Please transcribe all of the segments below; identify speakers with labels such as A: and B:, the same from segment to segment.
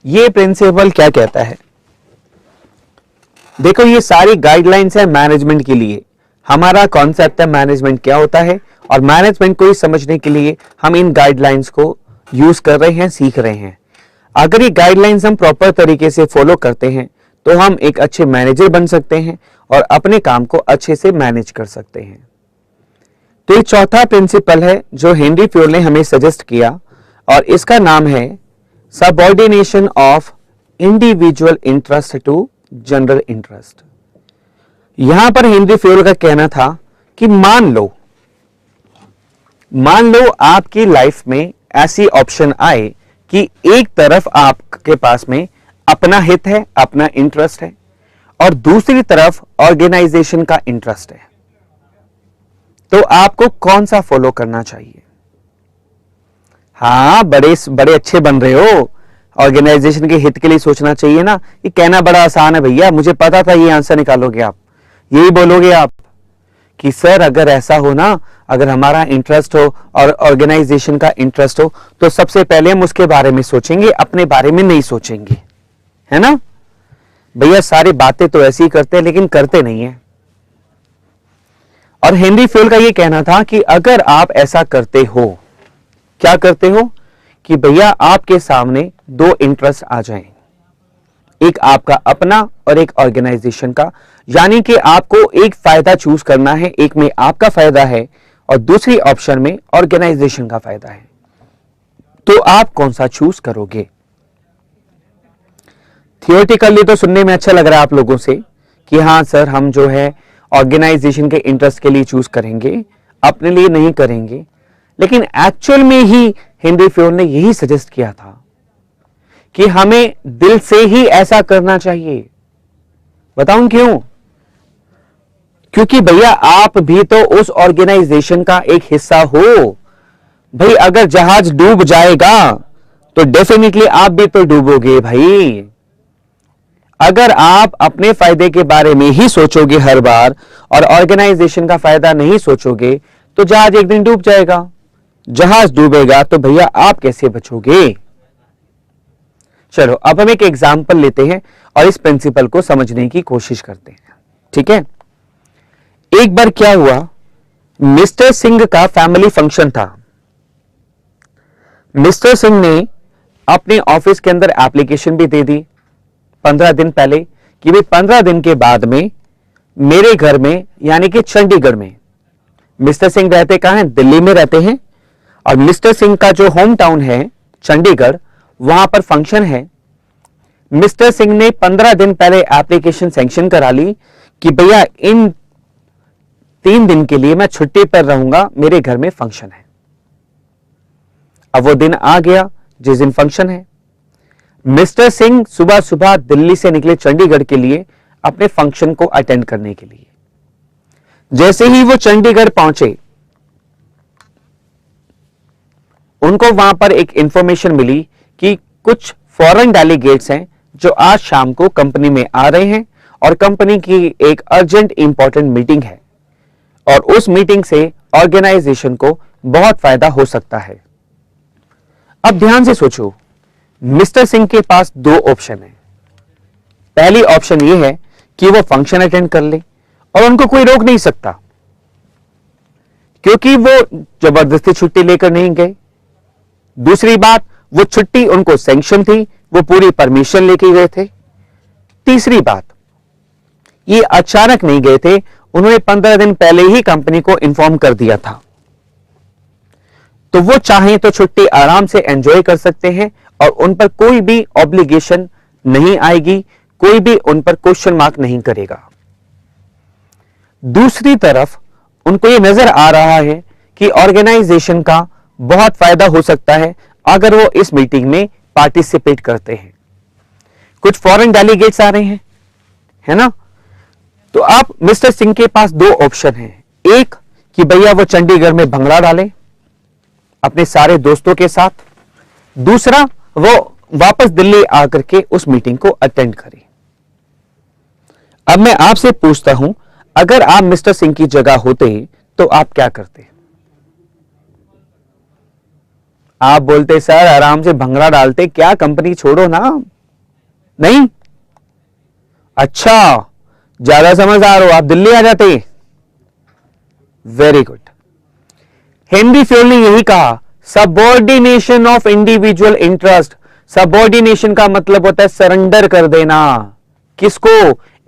A: ये प्रिंसिपल क्या कहता है? देखो, ये सारी गाइडलाइंस है मैनेजमेंट के लिए। हमारा कॉन्सेप्ट है मैनेजमेंट क्या होता है, और मैनेजमेंट को ही समझने के लिए हम इन गाइडलाइंस को यूज कर रहे हैं, सीख रहे हैं। अगर ये गाइडलाइंस हम प्रॉपर तरीके से फॉलो करते हैं तो हम एक अच्छे मैनेजर बन सकते हैं और अपने काम को अच्छे से मैनेज कर सकते हैं। तो ये चौथा प्रिंसिपल है जो हेनरी फ्योल ने हमें सजेस्ट किया, और इसका नाम है subordination of individual interest to general interest. यहां पर हेनरी फ्योल का कहना था कि मान लो आपकी लाइफ में ऐसी ऑप्शन आए कि एक तरफ आपके पास में अपना हित है, अपना इंटरेस्ट है, और दूसरी तरफ ऑर्गेनाइजेशन का इंटरेस्ट है, तो आपको कौन सा फॉलो करना चाहिए? हाँ, बड़े अच्छे बन रहे हो। ऑर्गेनाइजेशन के हित के लिए सोचना चाहिए ना। ये कहना बड़ा आसान है भैया, मुझे पता था ये आंसर निकालोगे आप। यही बोलोगे आप कि सर अगर ऐसा हो ना, अगर हमारा इंटरेस्ट हो और ऑर्गेनाइजेशन का इंटरेस्ट हो, तो सबसे पहले हम उसके बारे में सोचेंगे, अपने बारे में नहीं सोचेंगे, है ना भैया। सारी बातें तो ऐसी ही करते हैं लेकिन करते नहीं है। और हेनरी फ्योल का यह कहना था कि अगर आप ऐसा करते हो, क्या करते हो कि भैया आपके सामने दो इंटरेस्ट आ जाएं, एक आपका अपना और एक ऑर्गेनाइजेशन का, यानी कि आपको एक फायदा चूज करना है, एक में आपका फायदा है और दूसरी ऑप्शन में ऑर्गेनाइजेशन का फायदा है, तो आप कौन सा चूज करोगे? थियोरेटिकली तो सुनने में अच्छा लग रहा है आप लोगों से कि हाँ सर हम जो है ऑर्गेनाइजेशन के इंटरेस्ट के लिए चूज करेंगे, अपने लिए नहीं करेंगे, लेकिन एक्चुअल में ही हेनरी फ्योल ने यही सजेस्ट किया था कि हमें दिल से ही ऐसा करना चाहिए। बताऊं क्यों? क्योंकि भैया आप भी तो उस ऑर्गेनाइजेशन का एक हिस्सा हो। भाई अगर जहाज डूब जाएगा तो डेफिनेटली आप भी तो डूबोगे भाई। अगर आप अपने फायदे के बारे में ही सोचोगे हर बार और ऑर्गेनाइजेशन का फायदा नहीं सोचोगे तो जहाज एक दिन डूब जाएगा। जहाज डूबेगा तो भैया आप कैसे बचोगे? चलो अब हम एक एग्जाम्पल लेते हैं और इस प्रिंसिपल को समझने की कोशिश करते हैं। ठीक है, एक बार क्या हुआ, मिस्टर सिंह का फैमिली फंक्शन था। मिस्टर सिंह ने अपने ऑफिस के अंदर एप्लीकेशन भी दे दी 15 दिन पहले कि भाई 15 दिन के बाद में मेरे घर में यानी कि चंडीगढ़ में, मिस्टर सिंह रहते कहां हैं? दिल्ली में रहते हैं, और मिस्टर सिंह का जो होम टाउन है चंडीगढ़, वहां पर फंक्शन है। मिस्टर सिंह ने 15 दिन पहले एप्लीकेशन सैंक्शन करा ली कि भैया इन 3 दिन के लिए मैं छुट्टी पर रहूंगा, मेरे घर में फंक्शन है। अब वो दिन आ गया जिस दिन फंक्शन है। मिस्टर सिंह सुबह सुबह दिल्ली से निकले चंडीगढ़ के लिए अपने फंक्शन को अटेंड करने के लिए। जैसे ही वो चंडीगढ़ पहुंचे, उनको वहां पर एक इंफॉर्मेशन मिली कि कुछ फॉरेन डेलीगेट्स हैं जो आज शाम को कंपनी में आ रहे हैं और कंपनी की एक अर्जेंट इंपॉर्टेंट मीटिंग है, और उस मीटिंग से ऑर्गेनाइजेशन को बहुत फायदा हो सकता है। अब ध्यान से सोचो, मिस्टर सिंह के पास 2 ऑप्शन है। पहली ऑप्शन यह है कि वो फंक्शन अटेंड कर ले और उनको कोई रोक नहीं सकता, क्योंकि वो जबरदस्ती छुट्टी लेकर नहीं गए। दूसरी बात, वो छुट्टी उनको सैंक्शन थी, वो पूरी परमिशन लेके गए थे। तीसरी बात, ये अचानक नहीं गए थे, उन्होंने 15 दिन पहले ही कंपनी को इन्फॉर्म कर दिया था। तो वो चाहें तो छुट्टी आराम से एंजॉय कर सकते हैं और उन पर कोई भी ऑब्लिगेशन नहीं आएगी, कोई भी उन पर क्वेश्चन मार्क नहीं करेगा। दूसरी तरफ उनको ये नजर आ रहा है कि ऑर्गेनाइजेशन का बहुत फायदा हो सकता है अगर वो इस मीटिंग में पार्टिसिपेट करते हैं। कुछ फॉरेन डेलीगेट्स आ रहे हैं, है ना। तो आप मिस्टर सिंह के पास 2 ऑप्शन हैं। एक कि भैया वो चंडीगढ़ में भंगड़ा डालें अपने सारे दोस्तों के साथ, दूसरा वो वापस दिल्ली आकर के उस मीटिंग को अटेंड करें। अब मैं आपसे पूछता हूं, अगर आप मिस्टर सिंह की जगह होते तो आप क्या करते? आप बोलते सर आराम से भंगड़ा डालते, क्या कंपनी छोड़ो ना, नहीं? अच्छा, ज्यादा समझदार हो आप, दिल्ली आ जाते। Very good. हेनरी फ्योल ने यही कहा, subordination of individual interest. Subordination का मतलब होता है सरेंडर कर देना। किसको?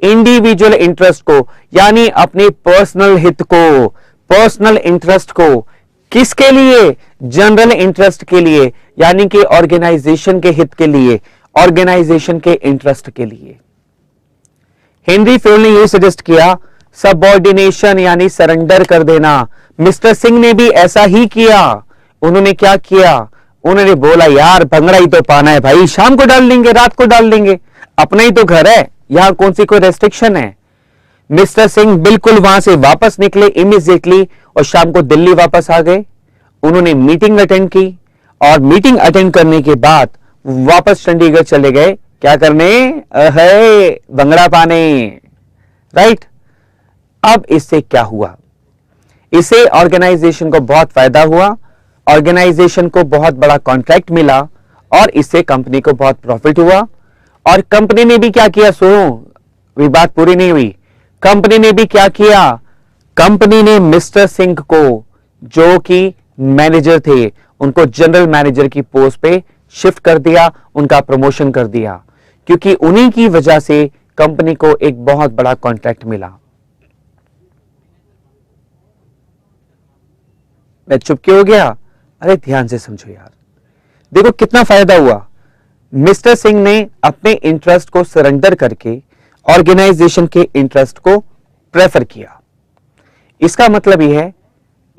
A: इंडिविजुअल इंटरेस्ट को, यानी अपने पर्सनल हित को, पर्सनल इंटरेस्ट को। किसके लिए? जनरल इंटरेस्ट के लिए, यानी कि ऑर्गेनाइजेशन के हित के लिए, ऑर्गेनाइजेशन के इंटरेस्ट के लिए। हेनरी फ्योल ने यह सजेस्ट किया, सबऑर्डिनेशन यानी सरेंडर कर देना। मिस्टर सिंह ने भी ऐसा ही किया। उन्होंने क्या किया? उन्होंने बोला, यार भंगड़ा ही तो पाना है भाई, शाम को डाल लेंगे, रात को डाल लेंगे, अपना ही तो घर है, यहां कौन सी कोई रेस्ट्रिक्शन है। मिस्टर सिंह बिल्कुल वहां से वापस निकले इमीडिएटली और शाम को दिल्ली वापस आ गए। उन्होंने मीटिंग अटेंड की और मीटिंग अटेंड करने के बाद वापस चंडीगढ़ चले गए। क्या करने? है भंगड़ा पाने। राइट। अब इससे क्या हुआ? इससे ऑर्गेनाइजेशन को बहुत फायदा हुआ, ऑर्गेनाइजेशन को बहुत बड़ा कॉन्ट्रैक्ट मिला और इससे कंपनी को बहुत प्रॉफिट हुआ। और कंपनी ने भी क्या किया? सुनो, ये बात पूरी नहीं हुई। कंपनी ने भी क्या किया? कंपनी ने मिस्टर सिंह को, जो कि मैनेजर थे, उनको जनरल मैनेजर की पोस्ट पे शिफ्ट कर दिया, उनका प्रमोशन कर दिया, क्योंकि उन्हीं की वजह से कंपनी को एक बहुत बड़ा कॉन्ट्रैक्ट मिला। मैं चुप क्यों हो गया? अरे ध्यान से समझो यार, देखो कितना फायदा हुआ। मिस्टर सिंह ने अपने इंटरेस्ट को सरेंडर करके ऑर्गेनाइजेशन के इंटरेस्ट को प्रेफर किया। इसका मतलब यह है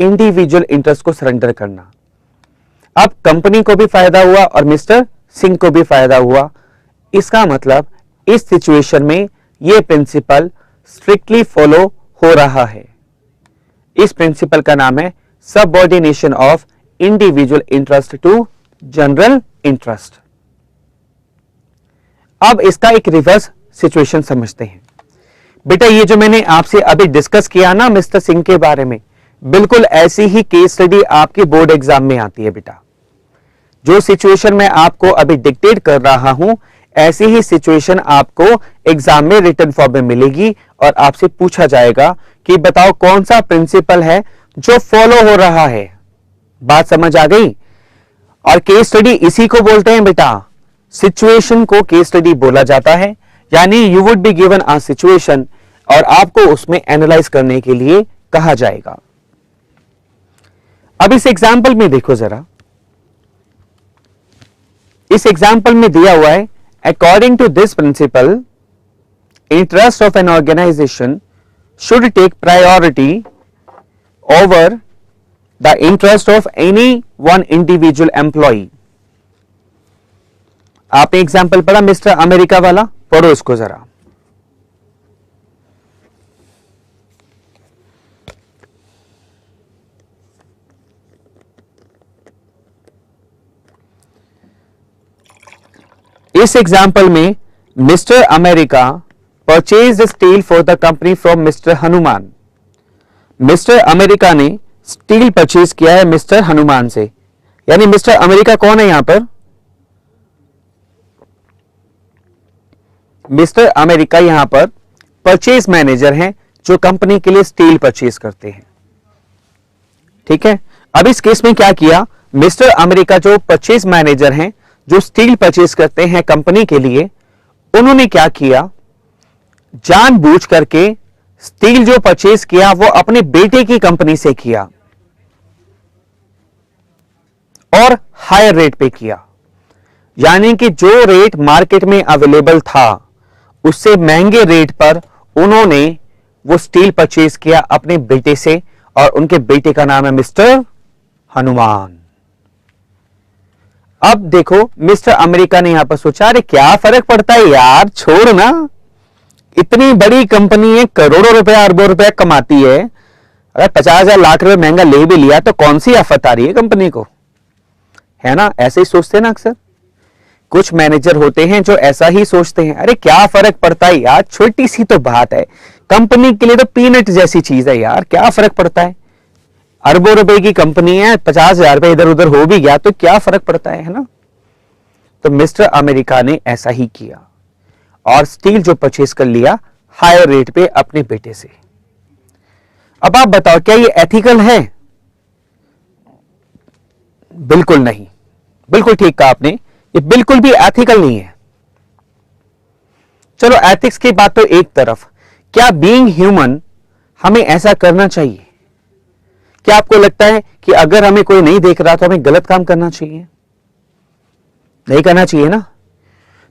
A: इंडिविजुअल इंटरेस्ट को सरेंडर करना। अब कंपनी को भी फायदा हुआ और मिस्टर सिंह को भी फायदा हुआ। इसका मतलब इस सिचुएशन में यह प्रिंसिपल स्ट्रिक्टली फॉलो हो रहा है। इस प्रिंसिपल का नाम है subordination of individual interest to general interest. अब इसका एक रिवर्स सिचुएशन समझते हैं। बेटा ये जो मैंने आपसे अभी डिस्कस किया ना मिस्टर सिंह के बारे में, बिल्कुल ऐसी ही केस स्टडी आपके बोर्ड एग्जाम में आती है बेटा। जो सिचुएशन मैं आपको अभी डिक्टेट कर रहा हूं, ऐसी ही सिचुएशन आपको एग्जाम में रिटन फॉर्म में मिलेगी और आपसे पूछा जाएगा कि बताओ कौन सा प्रिंसिपल है जो फॉलो हो रहा है। बात समझ आ गई? और केस स्टडी इसी को बोलते हैं बेटा, सिचुएशन को केस स्टडी बोला जाता है। यानी you would be given a situation और आपको उसमें एनालाइज करने के लिए कहा जाएगा। अब इस एग्जाम्पल में देखो जरा, इस एग्जाम्पल में दिया हुआ है, according to this principle interest of an organisation should take priority over the interest of any one individual employ. आपने एग्जाम्पल पढ़ा मिस्टर अमेरिका वाला, पढ़ो इसको जरा। इस एग्जाम्पल में mister America purchase steel for the company from mister Hanuman. Mister America ने steel purchase किया है मिस्टर हनुमान से। यानी मिस्टर अमेरिका कौन है यहां पर? मिस्टर अमेरिका यहां पर परचेज मैनेजर हैं जो कंपनी के लिए स्टील परचेज करते हैं। ठीक है। अब इस केस में क्या किया, मिस्टर अमेरिका जो परचेज मैनेजर हैं, जो स्टील परचेज करते हैं कंपनी के लिए, उन्होंने क्या किया, जानबूझ करके स्टील जो परचेज किया वो अपने बेटे की कंपनी से किया और हायर रेट पे किया। यानी कि जो रेट मार्केट में अवेलेबल था उससे महंगे रेट पर उन्होंने वो स्टील परचेज किया अपने बेटे से, और उनके बेटे का नाम है मिस्टर हनुमान। अब देखो मिस्टर अमेरिका ने यहां पर सोचा, अरे क्या फर्क पड़ता है यार, छोड़ ना, इतनी बड़ी कंपनी है, करोड़ों रुपया अरबों रुपया कमाती है, अगर 50,000 लाख रुपए महंगा ले भी लिया तो कौन सी आफत आ रही है कंपनी को, है ना? ऐसे ही सोचते हैं ना अक्सर। कुछ मैनेजर होते हैं जो ऐसा ही सोचते हैं, अरे क्या फर्क पड़ता है यार, छोटी सी तो बात है, कंपनी के लिए तो पीनट जैसी चीज है यार, क्या फर्क पड़ता है, अरबों रुपए की कंपनी है, 50,000 रुपए इधर उधर हो भी गया तो क्या फर्क पड़ता है ना? तो मिस्टर अमेरिका ने ऐसा ही किया। और स्टील जो परचेज कर लिया हायर रेट पे अपने बेटे से। अब आप बताओ क्या ये एथिकल है? बिल्कुल नहीं। बिल्कुल ठीक कहा आपने, ये बिल्कुल भी एथिकल नहीं है। चलो एथिक्स की बात तो एक तरफ, क्या बीइंग ह्यूमन हमें ऐसा करना चाहिए? क्या आपको लगता है कि अगर हमें कोई नहीं देख रहा तो हमें गलत काम करना चाहिए? नहीं करना चाहिए ना।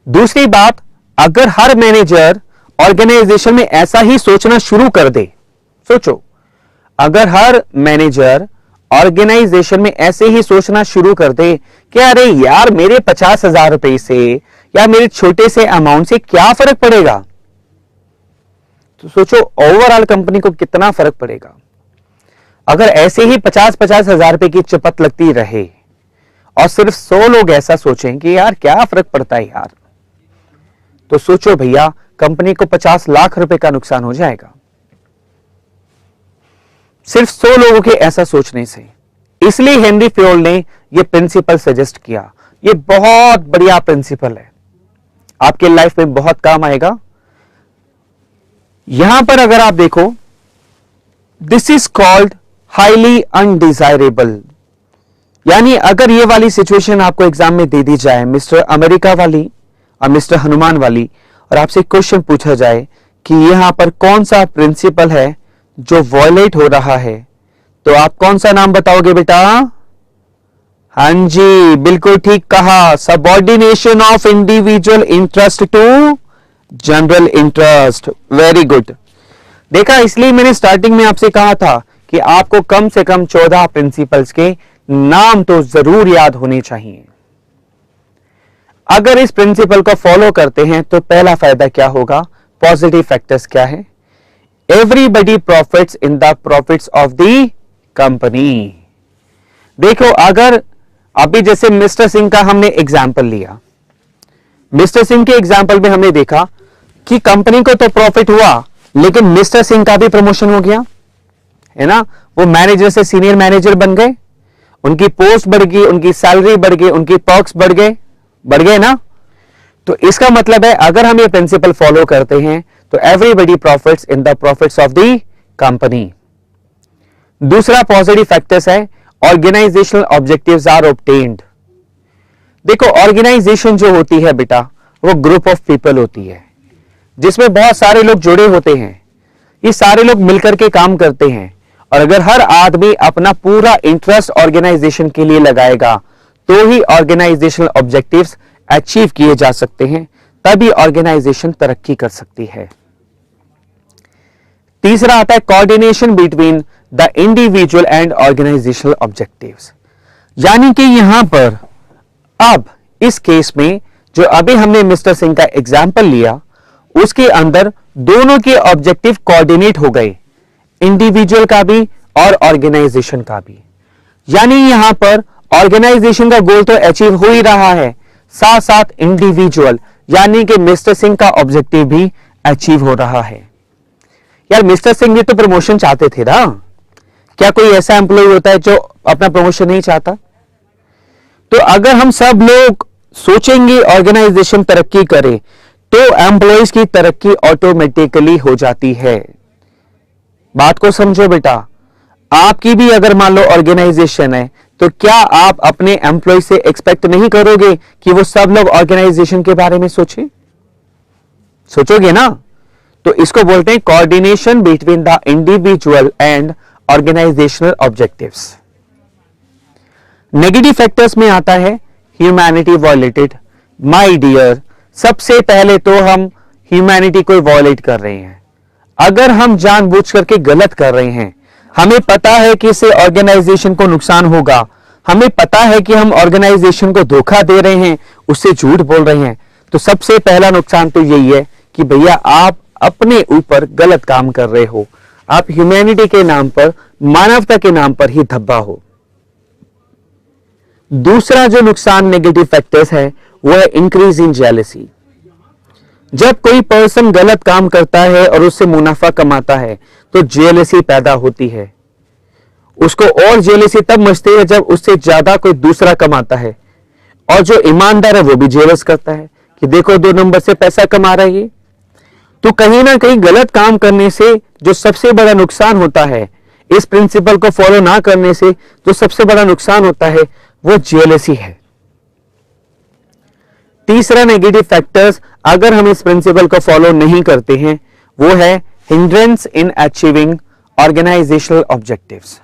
A: दूसरी बात, अगर हर मैनेजर ऑर्गेनाइजेशन में ऐसा ही सोचना शुरू कर दे, सोचो अगर हर मैनेजर ऑर्गेनाइजेशन में ऐसे ही सोचना शुरू कर दे कि अरे यार मेरे 50,000 रुपए से या मेरे छोटे से अमाउंट से क्या फर्क पड़ेगा, तो सोचो ओवरऑल कंपनी को कितना फर्क पड़ेगा। अगर ऐसे ही 50-50 हजार रुपए की चपत लगती रहे और सिर्फ 100 लोग ऐसा सोचें कि यार क्या फर्क पड़ता है यार, तो सोचो भैया कंपनी को 50 लाख रुपए का नुकसान हो जाएगा सिर्फ 100 लोगों के ऐसा सोचने से। इसलिए हेनरी फ्योल ने यह प्रिंसिपल सजेस्ट किया। यह बहुत बढ़िया प्रिंसिपल है, आपके लाइफ में बहुत काम आएगा। यहां पर अगर आप देखो, this is called highly undesirable, यानी अगर ये वाली सिचुएशन आपको एग्जाम में दे दी जाए, मिस्टर अमेरिका वाली और मिस्टर हनुमान वाली, और आपसे क्वेश्चन पूछा जाए कि यहां पर कौन सा प्रिंसिपल है जो वॉयलेट हो रहा है, तो आप कौन सा नाम बताओगे बेटा? हां जी, बिल्कुल ठीक कहा, subordination of individual interest to general interest. Very good. देखा, इसलिए मैंने स्टार्टिंग में आपसे कहा था कि आपको कम से कम 14 प्रिंसिपल्स के नाम तो जरूर याद होने चाहिए। अगर इस प्रिंसिपल को फॉलो करते हैं तो पहला फायदा क्या होगा? पॉजिटिव फैक्टर्स क्या है? Everybody profits in the profits of the company. देखो, अगर अभी जैसे मिस्टर सिंह का हमने एग्जाम्पल लिया, मिस्टर सिंह के एग्जाम्पल में हमने देखा कि कंपनी को तो प्रॉफिट हुआ लेकिन मिस्टर सिंह का भी प्रमोशन हो गया, है ना। वो मैनेजर से सीनियर मैनेजर बन गए, उनकी पोस्ट बढ़ गई, उनकी सैलरी बढ़ गई, उनकी पर्क्स बढ़ गए ना। तो इसका मतलब है अगर हम ये प्रिंसिपल फॉलो करते हैं तो everybody profits in the profits of the company. दूसरा पॉजिटिव फैक्टर्स है ऑर्गेनाइजेशनल ऑब्जेक्टिव्स आर ऑब्टेन्ड। देखो, ऑर्गेनाइजेशन जो होती है बेटा, वो ग्रुप ऑफ पीपल होती है जिसमें बहुत सारे लोग जुड़े होते हैं। ये सारे लोग मिलकर के काम करते हैं, और अगर हर आदमी अपना पूरा इंटरेस्ट ऑर्गेनाइजेशन के लिए लगाएगा तो ही ऑर्गेनाइजेशनल ऑब्जेक्टिव्स अचीव किए जा सकते हैं, तभी ऑर्गेनाइजेशन तरक्की कर सकती है। तीसरा आता है coordination between the individual and organisational objectives, यानी कि यहां पर अब इस केस में जो अभी हमने मिस्टर सिंह का एग्जाम्पल लिया, उसके अंदर दोनों के ऑब्जेक्टिव कोऑर्डिनेट हो गए, इंडिविजुअल का भी और ऑर्गेनाइजेशन का भी। यानी यहां पर ऑर्गेनाइजेशन का गोल तो अचीव हो ही रहा है, साथ साथ इंडिविजुअल यानी कि मिस्टर सिंह का ऑब्जेक्टिव भी अचीव हो रहा है। यार मिस्टर सिंह भी तो प्रमोशन चाहते थे ना, क्या कोई ऐसा एम्प्लॉय होता है जो अपना प्रमोशन नहीं चाहता? तो अगर हम सब लोग सोचेंगे ऑर्गेनाइजेशन तरक्की करे तो एम्प्लॉयज की तरक्की ऑटोमेटिकली हो जाती है। बात को समझो बेटा, आपकी भी अगर मान लो ऑर्गेनाइजेशन है तो क्या आप अपने एम्प्लॉय से एक्सपेक्ट नहीं करोगे कि वो सब लोग ऑर्गेनाइजेशन के बारे में सोचोगे ना। तो इसको बोलते हैं coordination between the individual and organisational objectives. Negative factors में आता है ह्यूमैनिटी वॉयलेटेड। माय डियर, सबसे पहले तो हम ह्यूमैनिटी को वॉयलेट कर रहे हैं। अगर हम जानबूझ करके गलत कर रहे हैं, हमें पता है कि इससे ऑर्गेनाइजेशन को नुकसान होगा, हमें पता है कि हम ऑर्गेनाइजेशन को धोखा दे रहे हैं, उससे झूठ बोल रहे हैं, तो सबसे पहला नुकसान तो यही है कि भैया आप अपने ऊपर गलत काम कर रहे हो, आप ह्यूमैनिटी के नाम पर, मानवता के नाम पर ही धब्बा हो। दूसरा जो नुकसान नेगेटिव फैक्टर्स है वो है इंक्रीज इन जेलसी। जब कोई पर्सन गलत काम करता है और उससे मुनाफा कमाता है तो जेलसी पैदा होती है। उसको और जेलसी तब मचती है जब उससे ज्यादा कोई दूसरा कमाता है, और जो ईमानदार है वो भी जेलस करता है कि देखो 2 नंबर से पैसा कमा रहा है ये, तो कहीं ना कहीं गलत काम करने से जो सबसे बड़ा नुकसान होता है, इस प्रिंसिपल को फॉलो ना करने से जो सबसे बड़ा नुकसान होता है वो जेलसी है। तीसरा नेगेटिव फैक्टर्स अगर हम इस प्रिंसिपल को फॉलो नहीं करते हैं वो है hindrance in achieving organisational objectives.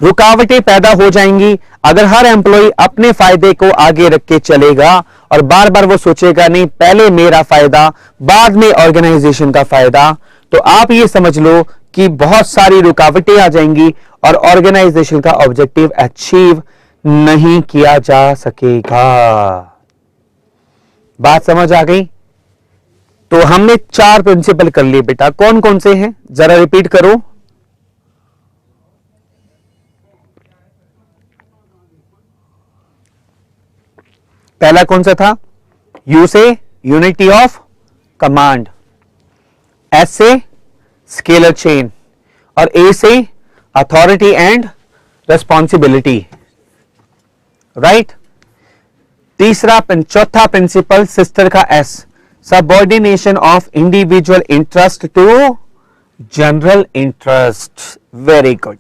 A: रुकावटें पैदा हो जाएंगी अगर हर एम्प्लॉय अपने फायदे को आगे रख के चलेगा और बार बार वो सोचेगा नहीं पहले मेरा फायदा बाद में ऑर्गेनाइजेशन का फायदा, तो आप ये समझ लो कि बहुत सारी रुकावटें आ जाएंगी और ऑर्गेनाइजेशन का ऑब्जेक्टिव अचीव नहीं किया जा सकेगा। बात समझ आ गई? तो हमने 4 प्रिंसिपल कर लिए बेटा, कौन कौन से हैं जरा रिपीट करो। पहला कौन सा था? यू से यूनिटी ऑफ कमांड, एस से स्केलर चेन और ए से अथॉरिटी एंड रेस्पॉन्सिबिलिटी, राइट। चौथा प्रिंसिपल सिस्टर का S, subordination of individual interest to general interest. Very good,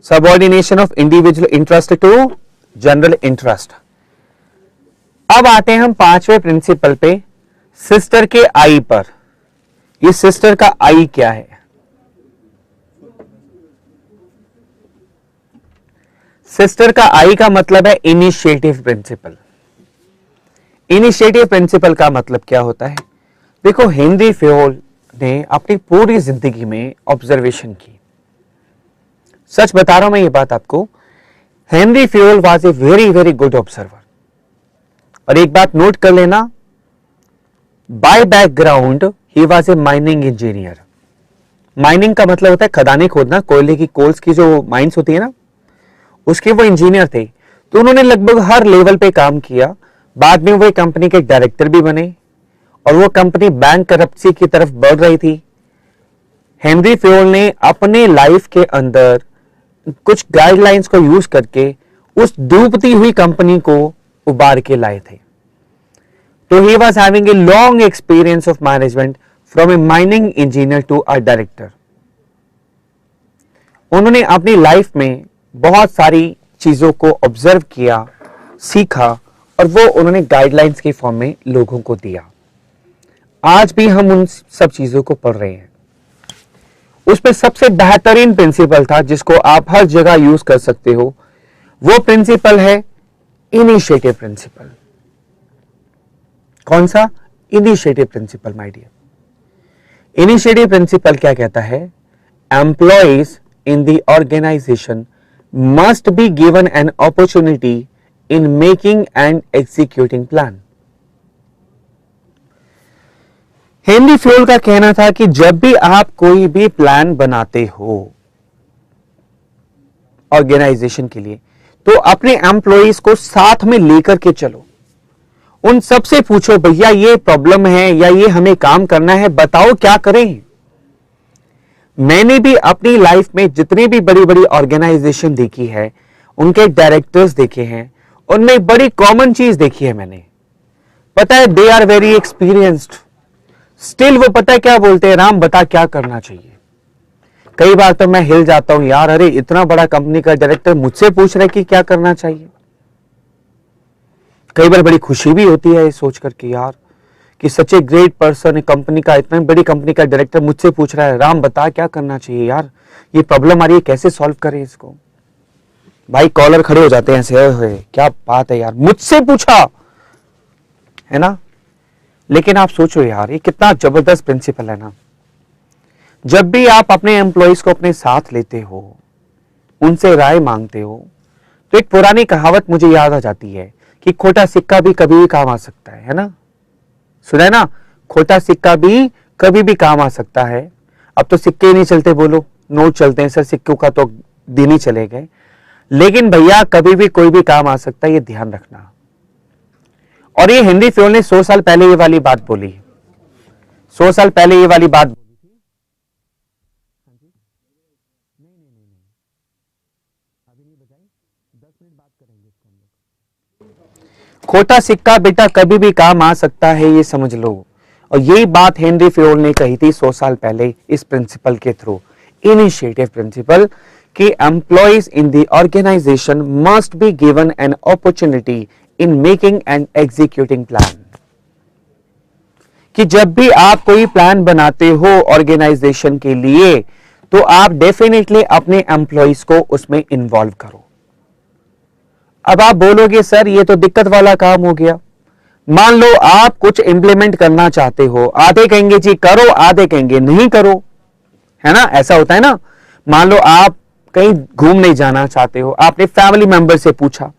A: subordination of individual interest to general interest. अब आते हैं हम 5वें प्रिंसिपल पे, सिस्टर के आई पर। ये सिस्टर का आई क्या है? सिस्टर का आई का मतलब है इनिशिएटिव प्रिंसिपल। इनिशिएटिव प्रिंसिपल का मतलब क्या होता है? देखो, हेनरी फ्योल ने अपनी पूरी जिंदगी में ऑब्जर्वेशन की। सच बता रहा हूं मैं ये बात आपको, Henry Fayol was a very very good observer. और एक बात नोट कर लेना, by background he was a mining engineer. Mining का मतलब होता है खदानें खोदना, कोयले की कोल्स की जो माइंस होती है ना, उसके वो इंजीनियर थे। तो उन्होंने लगभग हर लेवल पे काम किया। बाद में वो एक कंपनी के डायरेक्टर भी बने और वो कंपनी बैंक करप्सी की तरफ बढ़ रही थी। हेनरी फ्योल ने अपने लाइफ के अंदर कुछ गाइडलाइंस को यूज करके उस डूबती हुई कंपनी को उबार के लाए थे। तो he was having a long experience of management from a mining engineer to a director. उन्होंने अपनी लाइफ में बहुत सारी चीजों को ऑब्जर्व किया, सीखा और वो उन्होंने गाइडलाइंस के फॉर्म में लोगों को दिया। आज भी हम उन सब चीजों को पढ़ रहे हैं। उसमें सबसे बेहतरीन प्रिंसिपल था जिसको आप हर जगह यूज कर सकते हो, वो प्रिंसिपल है इनिशिएटिव प्रिंसिपल। कौन सा? Initiative principle my dear. Initiative principle क्या कहता है? Employees in the organisation must be given an opportunity in making and executing plan. Henry Fayol का कहना था कि जब भी आप कोई भी प्लान बनाते हो ऑर्गेनाइजेशन के लिए, तो अपने एम्प्लॉइज को साथ में लेकर के चलो। उन सबसे पूछो, भैया ये प्रॉब्लम है या ये हमें काम करना है, बताओ क्या करें। मैंने भी अपनी लाइफ में जितनी भी बड़ी बड़ी ऑर्गेनाइजेशन देखी है, उनके डायरेक्टर्स देखे हैं, उनमें एक बड़ी कॉमन चीज देखी है मैंने। पता है, they are very experienced, still वो पता है क्या बोलते हैं? राम बता क्या करना चाहिए। कई बार तो मैं हिल जाता हूं यार, अरे इतना बड़ा कंपनी का डायरेक्टर मुझसे पूछ रहा है कि क्या करना चाहिए। कई बार बड़ी खुशी भी होती है सोच करके यार कि सच ए ग्रेट पर्सन, कंपनी का इतना बड़ी कंपनी का डायरेक्टर मुझसे पूछ रहा है, राम बता क्या करना चाहिए यार, ये प्रॉब्लम आ रही है, कैसे सॉल्व करें इसको। भाई कॉलर खड़े हो जाते हैं ऐसे, क्या बात है यार, मुझसे पूछा, है ना। लेकिन आप सोचो यार, ये कितना जबरदस्त प्रिंसिपल है ना। जब भी आप अपने एम्प्लॉइज को अपने साथ लेते हो, उनसे राय मांगते हो, तो एक पुरानी कहावत मुझे याद आ जाती है कि खोटा सिक्का भी कभी भी काम आ सकता है ना। सुना है ना, खोटा सिक्का भी कभी भी काम आ सकता है। अब तो सिक्के ही नहीं चलते, बोलो नोट चलते हैं सर, सिक्कों का तो दिन ही चले गए। लेकिन भैया कभी भी कोई भी काम आ सकता है, ये ध्यान रखना। और ये हेनरी फ्योल ने 100 साल पहले ये वाली बात बोली, 100 साल पहले ये वाली बात बोली थी। हाँ जी, नहीं, अभी नहीं बजाई, 10 मिनट बात करेंगे। खोटा सिक्का बेटा कभी भी काम आ सकता है, ये समझ लो। और यही बात हेनरी फेयोल ने कही थी 100 साल पहले इस प्रिंसिपल के थ्रू, इनिशिएटिव प्रिंसिपल, कि employees in the organisation must be given an opportunity in making and executing plan. कि जब भी आप कोई प्लान बनाते हो ऑर्गेनाइजेशन के लिए तो आप डेफिनेटली अपने एम्प्लॉइज को उसमें इन्वॉल्व करो। अब आप बोलोगे सर ये तो दिक्कत वाला काम हो गया। मान लो आप कुछ इंप्लीमेंट करना चाहते हो, आधे कहेंगे जी करो, आधे कहेंगे नहीं करो, है ना, ऐसा होता है ना। मान लो आप कहीं घूमने जाना चाहते हो, आपने फैमिली मेंबर से पूछा,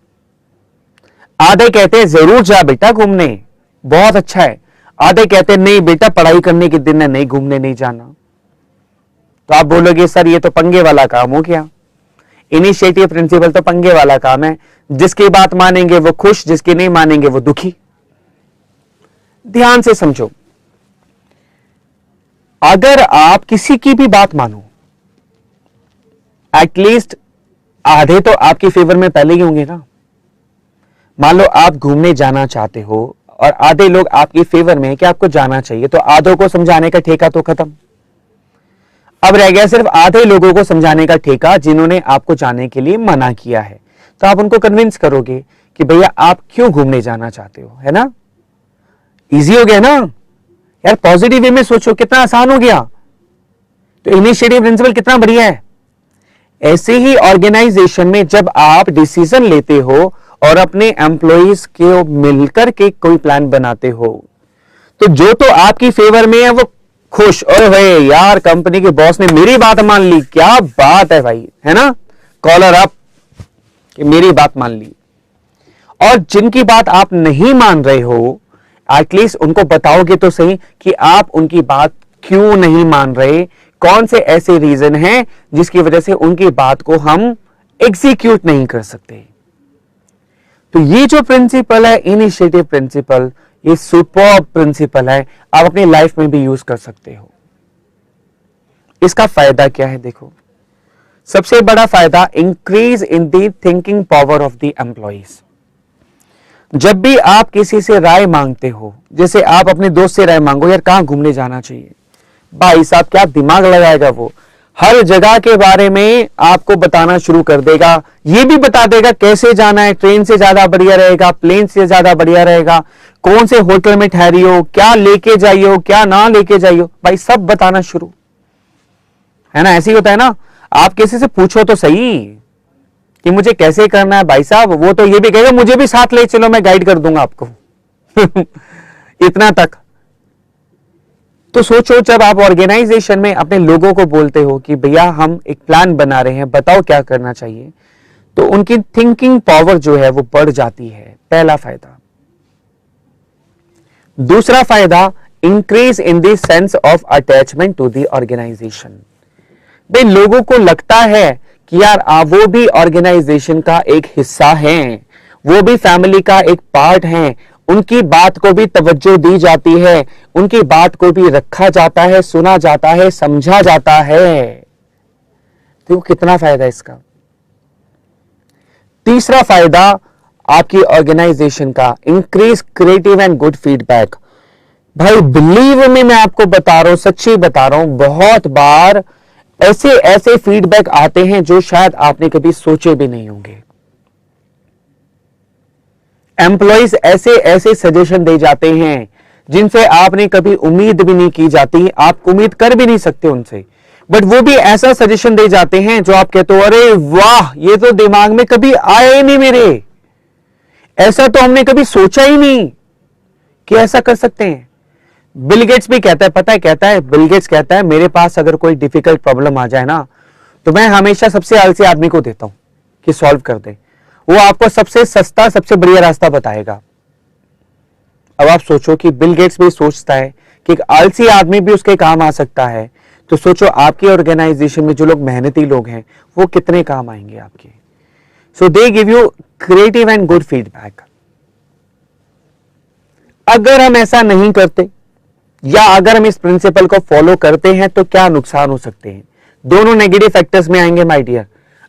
A: आधे कहते हैं जरूर जा बेटा घूमने, बहुत अच्छा है, आधे कहते हैं नहीं बेटा पढ़ाई करने के दिन है, नहीं घूमने नहीं जाना। तो आप बोलोगे सर ये तो पंगे वाला काम हो गया। इनिशिएटिव प्रिंसिपल तो पंगे वाला काम है, जिसकी बात मानेंगे वो खुश, जिसकी नहीं मानेंगे वो दुखी। ध्यान से समझो, अगर आप किसी की भी बात मानो, एटलीस्ट आधे तो आपके फेवर में पहले ही होंगे ना। मान लो आप घूमने जाना चाहते हो और आधे लोग आपके फेवर में हैं कि आपको जाना चाहिए, तो आधों को समझाने का ठेका तो खत्म। अब रह गया सिर्फ आधे लोगों को समझाने का ठेका जिन्होंने आपको जाने के लिए मना किया है। तो आप उनको कन्विंस करोगे कि भैया आप क्यों घूमने जाना चाहते हो, है ना। इजी हो गया ना यार, पॉजिटिव वे में सोचो, कितना आसान हो गया। तो इनिशिएटिव प्रिंसिपल कितना बढ़िया है। ऐसे ही ऑर्गेनाइजेशन में जब आप डिसीजन लेते हो और अपने एम्प्लॉइज के मिलकर के कोई प्लान बनाते हो, तो जो तो आपकी फेवर में है वो खुश, और भाई यार कंपनी के बॉस ने मेरी बात मान ली, क्या बात है भाई, है ना, कॉलर अप कि मेरी बात मान ली। और जिनकी बात आप नहीं मान रहे हो, एटलीस्ट उनको बताओगे तो सही कि आप उनकी बात क्यों नहीं मान रहे, कौन से ऐसे रीजन हैं जिसकी वजह से उनकी बात को हम एग्जीक्यूट नहीं कर सकते। तो ये जो प्रिंसिपल है इनिशिएटिव प्रिंसिपल, ये सुपर्ब प्रिंसिपल है, आप अपनी लाइफ में भी यूज कर सकते हो। इसका फायदा क्या है देखो, सबसे बड़ा फायदा increase in the thinking power of the employees. जब भी आप किसी से राय मांगते हो, जैसे आप अपने दोस्त से राय मांगो यार कहां घूमने जाना चाहिए, भाई साहब क्या दिमाग लगाएगा वो, हर जगह के बारे में आपको बताना शुरू कर देगा, ये भी बता देगा कैसे जाना है, ट्रेन से ज्यादा बढ़िया रहेगा, प्लेन से ज्यादा बढ़िया रहेगा, कौन से होटल में ठहरी हो, क्या लेके जाइयो, क्या ना लेके जाइयो, भाई सब बताना शुरू, है ना। ऐसे ही होता है ना, आप किसी से पूछो तो सही कि मुझे कैसे करना है, भाई साहब वो तो ये भी कहेगा मुझे भी साथ ले चलो, मैं गाइड कर दूंगा आपको इतना तक। तो सोचो जब आप ऑर्गेनाइजेशन में अपने लोगों को बोलते हो कि भैया हम एक प्लान बना रहे हैं, बताओ क्या करना चाहिए, तो उनकी थिंकिंग पावर जो है वो बढ़ जाती है, पहला फायदा। दूसरा फायदा, increase in the sense of attachment to the organisation. भाई लोगों को लगता है कि यार वो भी ऑर्गेनाइजेशन का एक हिस्सा हैं, वो भी फैमिली का एक पार्ट हैं, उनकी बात को भी तवज्जो दी जाती है, उनकी बात को भी रखा जाता है, सुना जाता है, समझा जाता है। तो कितना फायदा इसका। तीसरा फायदा आपकी ऑर्गेनाइजेशन का, increase creative and good feedback. भाई बिलीव में मैं आपको बता रहा हूं, सच्ची बता रहा हूं, बहुत बार ऐसे ऐसे फीडबैक आते हैं जो शायद आपने कभी सोचे भी नहीं होंगे। एम्प्लॉइज ऐसे ऐसे सजेशन दे जाते हैं जिनसे आपने कभी उम्मीद भी नहीं की जाती, आप उम्मीद कर भी नहीं सकते उनसे, बट वो भी ऐसा सजेशन दे जाते हैं जो आप कहते हो अरे वाह ये तो दिमाग में कभी आया ही नहीं मेरे, ऐसा तो हमने कभी सोचा ही नहीं कि ऐसा कर सकते हैं। बिल गेट्स भी कहता है, पता है कहता है, बिल गेट्स कहता है मेरे पास अगर कोई डिफिकल्ट प्रॉब्लम आ जाए ना तो मैं हमेशा सबसे आलसी आदमी को देता हूं कि सॉल्व कर दे, वो आपको सबसे सस्ता सबसे बढ़िया रास्ता बताएगा। अब आप सोचो कि बिल गेट्स भी सोचता है कि एक आलसी आदमी भी उसके काम आ सकता है, तो सोचो आपकी ऑर्गेनाइजेशन में जो लोग मेहनती लोग हैं वो कितने काम आएंगे आपके। So they give you creative and good feedback. अगर हम ऐसा नहीं करते या अगर हम इस प्रिंसिपल को फॉलो करते हैं तो क्या नुकसान हो सकते हैं, दोनों नेगेटिव फैक्टर्स में आएंगे माय डियर।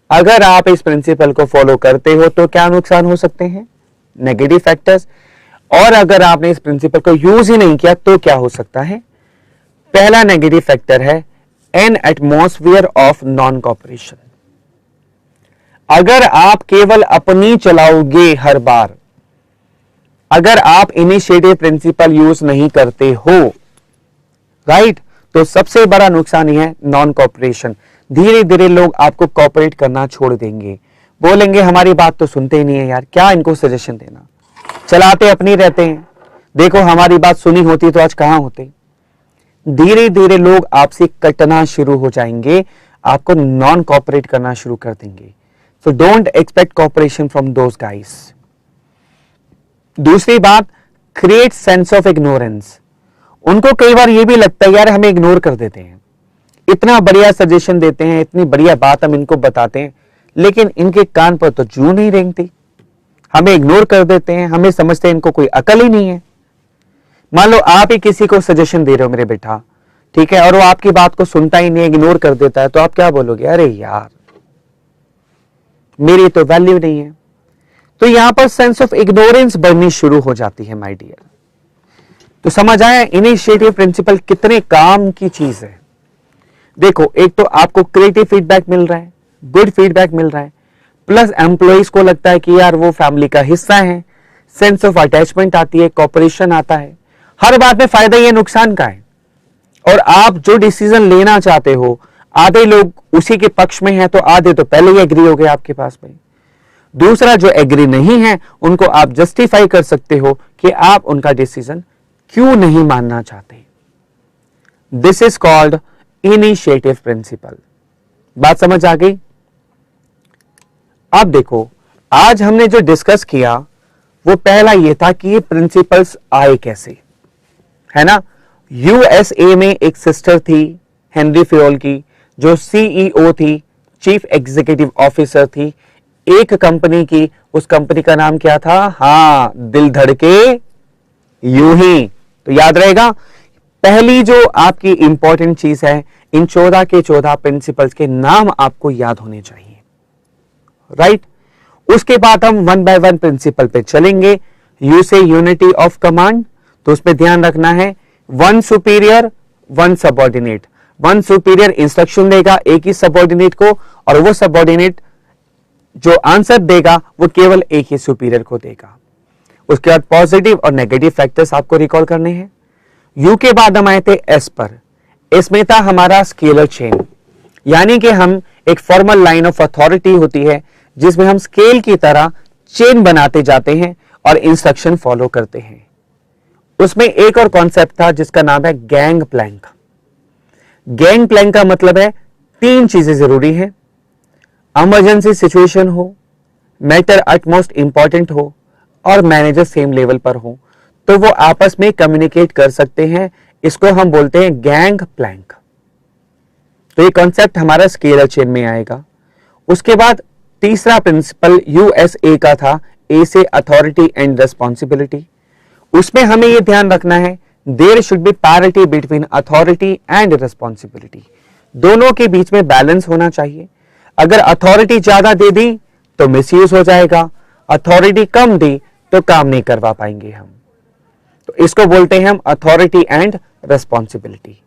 A: अगर आप इस प्रिंसिपल को फॉलो करते हो तो क्या नुकसान हो सकते हैं, नेगेटिव फैक्टर्स। और अगर आपने इस प्रिंसिपल को यूज ही नहीं किया तो क्या हो सकता है? पहला नेगेटिव फैक्टर है N atmosphere of non cooperation. अगर आप केवल अपनी चलाओगे हर बार, अगर आप इनिशिएटिव प्रिंसिपल यूज नहीं करते हो, राइट, तो सबसे बड़ा नुकसान यह है नॉन कॉपरेशन। धीरे धीरे लोग आपको कॉपरेट करना छोड़ देंगे, बोलेंगे हमारी बात तो सुनते ही नहीं है यार, क्या इनको सजेशन देना, चलाते अपनी रहते हैं, देखो हमारी बात सुनी होती तो आज कहां होते। धीरे धीरे लोग आपसे कटना शुरू हो जाएंगे, आपको नॉन कॉपरेट करना शुरू कर देंगे। So don't expect cooperation from those guys. दूसरी बात, क्रिएट सेंस ऑफ इग्नोरेंस। उनको कई बार ये भी लगता है यार हमें इग्नोर कर देते हैं, इतना बढ़िया सजेशन देते हैं, इतनी बढ़िया बात हम इनको बताते हैं, लेकिन इनके कान पर तो जू नहीं रेंगती, हमें इग्नोर कर देते हैं, हमें समझते हैं इनको कोई अकल ही नहीं है। मान लो आप ही किसी को सजेशन दे रहे हो मेरे बेटा, ठीक है, और वो आपकी बात को सुनता ही नहीं, इग्नोर कर देता है, तो आप क्या बोलोगे? अरे यार मेरी तो वैल्यू नहीं है। तो यहां पर सेंस ऑफ इग्नोरेंस बढ़नी शुरू हो जाती है माय डियर। तो समझ आया इनिशिएटिव प्रिंसिपल कितने काम की चीज है। देखो, एक तो आपको क्रिएटिव फीडबैक मिल रहा है, गुड फीडबैक मिल रहा है, प्लस एम्प्लॉइज को लगता है कि यार वो फैमिली का हिस्सा है, सेंस ऑफ अटैचमेंट आती है, कॉपरेशन आता है। हर बात में फायदा ये नुकसान का है। और आप जो डिसीजन लेना चाहते हो, आधे लोग उसी के पक्ष में हैं, तो आधे तो पहले ही एग्री हो गए आपके पास में। दूसरा जो एग्री नहीं है उनको आप जस्टिफाई कर सकते हो कि आप उनका डिसीजन क्यों नहीं मानना चाहते। This is called initiative principle. बात समझ आ गई? अब देखो, आज हमने जो डिस्कस किया वो पहला ये था कि ये प्रिंसिपल्स आए कैसे, है ना। यूएसए में एक सिस्टर थी हेनरी फयोल की, जो सीईओ थी, चीफ एग्जीक्यूटिव ऑफिसर थी एक कंपनी की। उस कंपनी का नाम क्या था? हां, दिल धड़के यूं ही। तो याद रहेगा, पहली जो आपकी इंपॉर्टेंट चीज है, इन 14 के 14 प्रिंसिपल्स के नाम आपको याद होने चाहिए, राइट। उसके बाद हम वन बाय वन प्रिंसिपल पे चलेंगे। यू से यूनिटी ऑफ कमांड, तो उसमें ध्यान रखना है one superior one subordinate. One superior instruction देगा एक ही सबऑर्डिनेट को, और वो सबऑर्डिनेट जो आंसर देगा वो केवल एक ही सुपीरियर को देगा। उसके बाद पॉजिटिव और नेगेटिव फैक्टर्स आपको रिकॉल करने हैं। यू के बाद हम आए थे एस पर। इसमें था हमारा स्केलर चेन, यानी कि हम एक फॉर्मल लाइन ऑफ अथॉरिटी होती है जिसमें हम स्केल की तरह चेन बनाते जाते हैं और इंस्ट्रक्शन फॉलो करते हैं। उसमें एक और कॉन्सेप्ट था जिसका नाम है गैंग प्लैंक। गैंग प्लैंक का मतलब है 3 चीजें जरूरी हैं, इमरजेंसी सिचुएशन हो, मैटर अटमोस्ट इंपॉर्टेंट हो, और मैनेजर सेम लेवल पर हो, तो वो आपस में कम्युनिकेट कर सकते हैं। इसको हम बोलते हैं गैंग प्लैंक। तो ये कॉन्सेप्ट हमारा स्केलर चेन में आएगा। उसके बाद तीसरा प्रिंसिपल यूएसए का था, ए से अथॉरिटी एंड रेस्पॉन्सिबिलिटी। उसमें हमें यह ध्यान रखना है there should be parity between authority and responsibility. दोनों के बीच में बैलेंस होना चाहिए। अगर अथॉरिटी ज्यादा दे दी तो मिसयूज हो जाएगा, अथॉरिटी कम दी तो काम नहीं करवा पाएंगे हम। तो इसको बोलते हैं हम अथॉरिटी एंड रेस्पॉन्सिबिलिटी।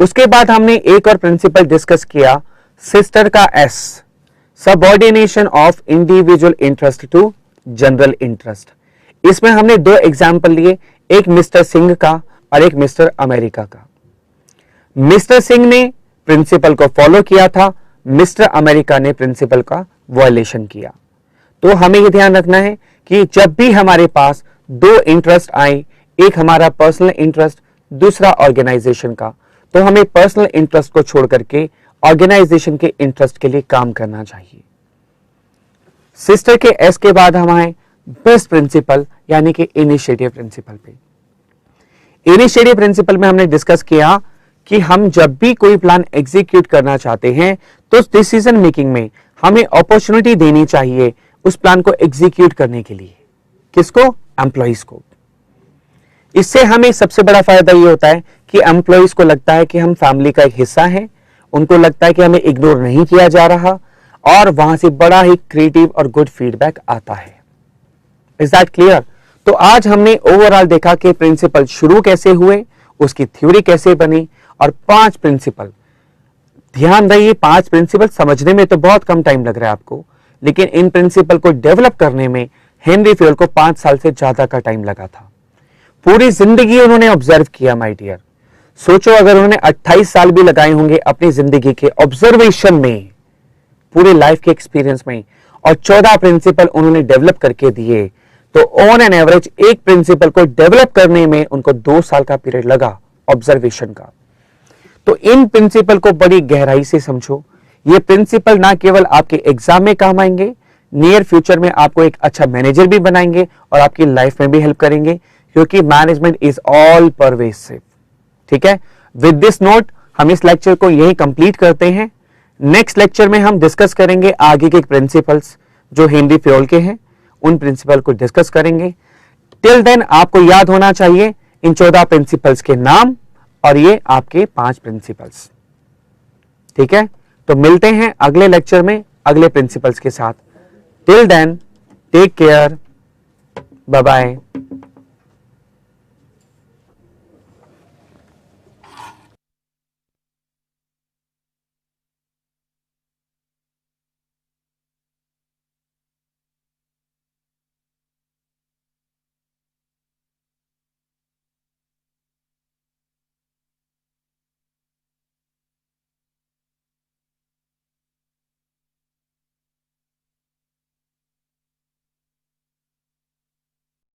A: उसके बाद हमने एक और प्रिंसिपल डिस्कस किया, सिस्टर का S, subordination of individual interest to general interest. इसमें हमने 2 एग्जाम्पल लिए, एक मिस्टर सिंह का और एक मिस्टर अमेरिका का। मिस्टर सिंह ने प्रिंसिपल को फॉलो किया था, मिस्टर अमेरिका ने प्रिंसिपल का वायलेशन किया। तो हमें यह ध्यान रखना है कि जब भी हमारे पास 2 इंटरेस्ट आए, एक हमारा पर्सनल इंटरेस्ट, दूसरा ऑर्गेनाइजेशन का, तो हमें पर्सनल इंटरेस्ट को छोड़ करके ऑर्गेनाइजेशन के इंटरेस्ट के लिए काम करना चाहिए। सिस्टर के एस के बाद हम आए बेस्ट प्रिंसिपल यानी कि इनिशिएटिव प्रिंसिपल पे। इनिशिएटिव प्रिंसिपल में हमने डिस्कस किया कि हम जब भी कोई प्लान एग्जीक्यूट करना चाहते हैं तो डिसीजन मेकिंग में हमें अपॉर्चुनिटी देनी चाहिए उस प्लान को एग्जीक्यूट करने के लिए। किसको? एम्प्लॉइज को। इससे हमें सबसे बड़ा फायदा ये होता है कि एम्प्लॉइज को लगता है कि हम फैमिली का एक हिस्सा हैं, उनको लगता है कि हमें इग्नोर नहीं किया जा रहा, और वहां से बड़ा ही क्रिएटिव और गुड फीडबैक आता है। Is that clear? तो आज हमने ओवरऑल देखा कि प्रिंसिपल शुरू कैसे हुए, उसकी थ्योरी कैसे बनी, और 5 प्रिंसिपल। ध्यान रहिए, 5 प्रिंसिपल समझने में तो बहुत कम टाइम लग रहा है आपको, लेकिन इन प्रिंसिपल को डेवलप करने में हेनरी फ्यूएल को 5 साल से ज्यादा का टाइम लगा था। पूरी जिंदगी उन्होंने ऑब्जर्व किया माय डियर। सोचो अगर उन्होंने 28 साल भी लगाए होंगे अपनी जिंदगी के ऑब्जर्वेशन में, पूरे लाइफ के एक्सपीरियंस में, और 14 प्रिंसिपल उन्होंने डेवलप करके दिए, तो ऑन एन एवरेज एक प्रिंसिपल को डेवलप करने में उनको 2 साल का पीरियड लगा ऑब्जर्वेशन का। तो इन प्रिंसिपल को बड़ी गहराई से समझो। ये प्रिंसिपल ना केवल आपके एग्जाम में काम आएंगे, नियर फ्यूचर में आपको एक अच्छा मैनेजर भी बनाएंगे और आपकी लाइफ में भी हेल्प करेंगे, क्योंकि मैनेजमेंट इज ऑल परवेसिव। ठीक है, विद दिस नोट हम इस लेक्चर को यही कंप्लीट करते हैं। नेक्स्ट लेक्चर में हम डिस्कस करेंगे आगे के प्रिंसिपल्स जो हेनरी फ्यूएल के हैं, उन प्रिंसिपल को डिस्कस करेंगे। टिल देन आपको याद होना चाहिए इन 14 प्रिंसिपल्स के नाम और ये आपके 5 प्रिंसिपल्स। ठीक है, तो मिलते हैं अगले लेक्चर में अगले प्रिंसिपल्स के साथ। Till then take care, bye bye.